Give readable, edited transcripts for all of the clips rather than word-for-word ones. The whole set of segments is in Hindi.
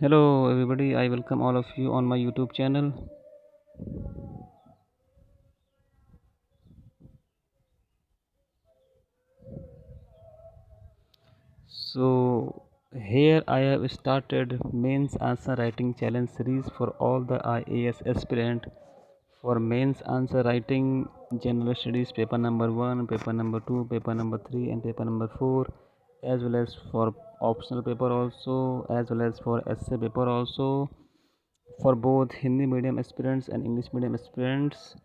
Hello everybody, I welcome all of you on my YouTube channel. So here I have started mains answer writing challenge series for all the IAS aspirant for mains answer writing general studies paper number 1, paper number 2, paper number 3 and paper number 4, as well as for optional paper also, as well as for essay paper also, for both Hindi medium aspirants and English medium aspirants.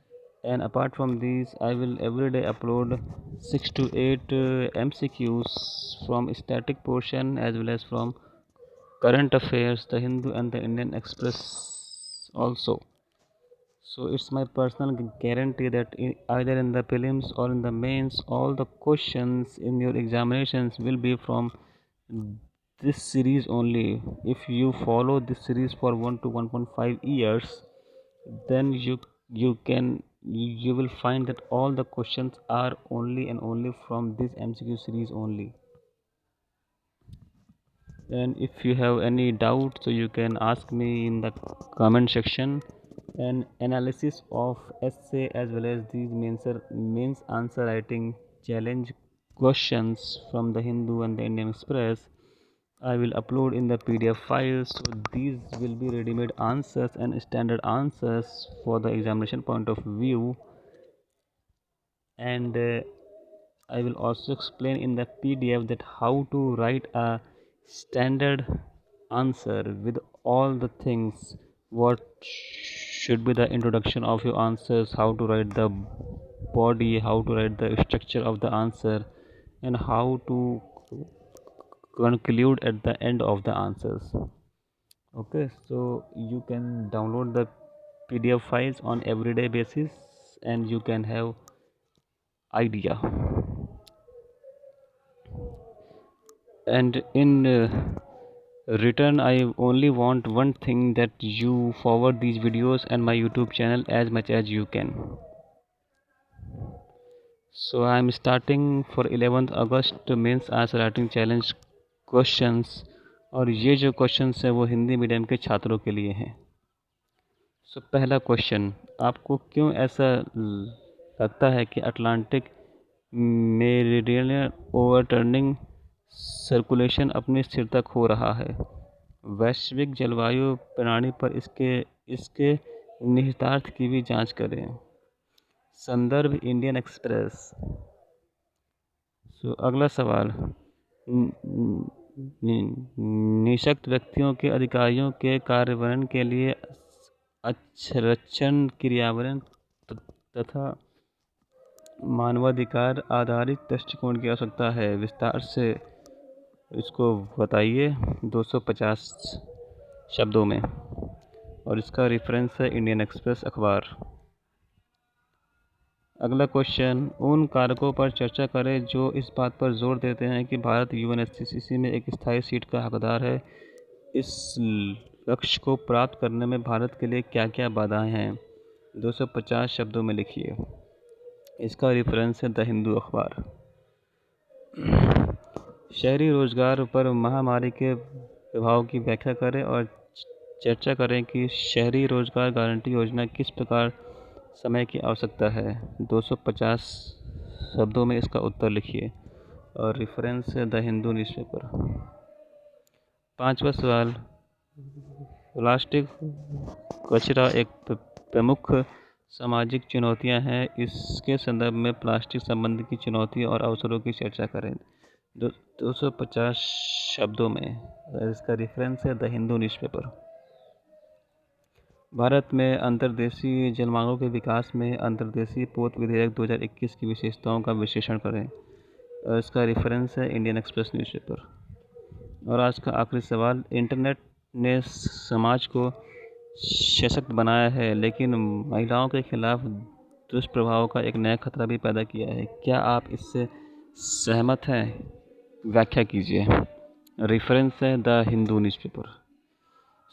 And apart from these, I will every day upload 6 to 8 MCQs from static portion as well as from current affairs, the Hindu and the Indian Express also. So it's my personal guarantee that either in the prelims or in the mains, all the questions in your examinations will be from this series only. If you follow this series for 1 to 1.5 years, then you will find that all the questions are only and only from this MCQ series only. And if you have any doubt, so you can ask me in the comment section. An analysis of essay as well as these means answer writing challenge questions from the Hindu and the Indian Express I will upload in the PDF file. So these will be ready-made answers and standard answers for the examination point of view. And I will also explain in the PDF that how to write a standard answer with all the things, what should be the introduction of your answers, how to write the body, how to write the structure of the answer, and how to conclude at the end of the answers. Okay, so you can download the PDF files on everyday basis and you can have idea. And in return, I only want one thing, that you forward these videos and my YouTube channel as much as you can. So I am starting for 11th अगस्त mains answer writing challenge questions, और ये जो क्वेश्चंस है वो हिंदी मीडियम के छात्रों के लिए हैं. सो पहला क्वेश्चन, आपको क्यों ऐसा लगता है कि अटलांटिक मेरिडियन ओवरटर्निंग सर्कुलेशन अपनी स्थिरता खो रहा है? वैश्विक जलवायु प्रणाली पर इसके इसके निहितार्थ की भी जांच करें. संदर्भ इंडियन एक्सप्रेस. सो अगला सवाल, निशक्त व्यक्तियों के अधिकारियों के कार्यान्वयन के लिए अक्षरक्षण क्रियान्वयन तथा मानवाधिकार आधारित दृष्टिकोण की आवश्यकता है. विस्तार से इसको बताइए 250 शब्दों में. और इसका रेफरेंस है इंडियन एक्सप्रेस अखबार. अगला क्वेश्चन, उन कारकों पर चर्चा करें जो इस बात पर जोर देते हैं कि भारत यूएनएससी में एक स्थायी सीट का हकदार है. इस लक्ष्य को प्राप्त करने में भारत के लिए क्या क्या बाधाएं हैं? 250 शब्दों में लिखिए. इसका रेफरेंस है द हिंदू अखबार. शहरी रोजगार पर महामारी के प्रभाव की व्याख्या करें और चर्चा करें कि शहरी रोजगार गारंटी योजना किस प्रकार समय की आवश्यकता है. 250 शब्दों में इसका उत्तर लिखिए और रेफरेंस है द हिंदू न्यूज़पेपर. पांचवा सवाल, प्लास्टिक कचरा एक प्रमुख सामाजिक चुनौतियां हैं. इसके संदर्भ में प्लास्टिक संबंधी की चुनौतियों और अवसरों की चर्चा करें. 250 शब्दों में. इसका रेफरेंस है द हिंदू न्यूज़पेपर. भारत में अंतर्देशीय जलमार्गों के विकास में अंतर्देशीय पोत विधेयक 2021 की विशेषताओं का विश्लेषण करें. इसका रेफरेंस है इंडियन एक्सप्रेस न्यूज़पेपर. और आज का आखिरी सवाल, इंटरनेट ने समाज को सशक्त बनाया है लेकिन महिलाओं के खिलाफ दुष्प्रभाव का एक नया खतरा भी पैदा किया है. क्या आप इससे सहमत हैं? व्याख्या कीजिए. रेफरेंस है the Hindu newspaper.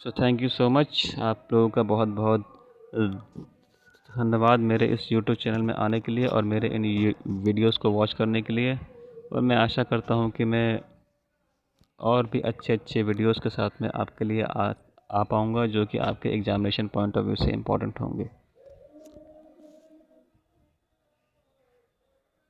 So thank you so much. आप लोगों का बहुत बहुत धन्यवाद मेरे इस यूट्यूब चैनल में आने के लिए और मेरे इन वीडियोस को वॉच करने के लिए. और मैं आशा करता हूँ कि मैं और भी अच्छे अच्छे वीडियोस के साथ में आपके लिए आ पाऊँगा, जो कि आपके एग्ज़ामिनेशन पॉइंट ऑफ व्यू से इम्पोर्टेंट होंगे।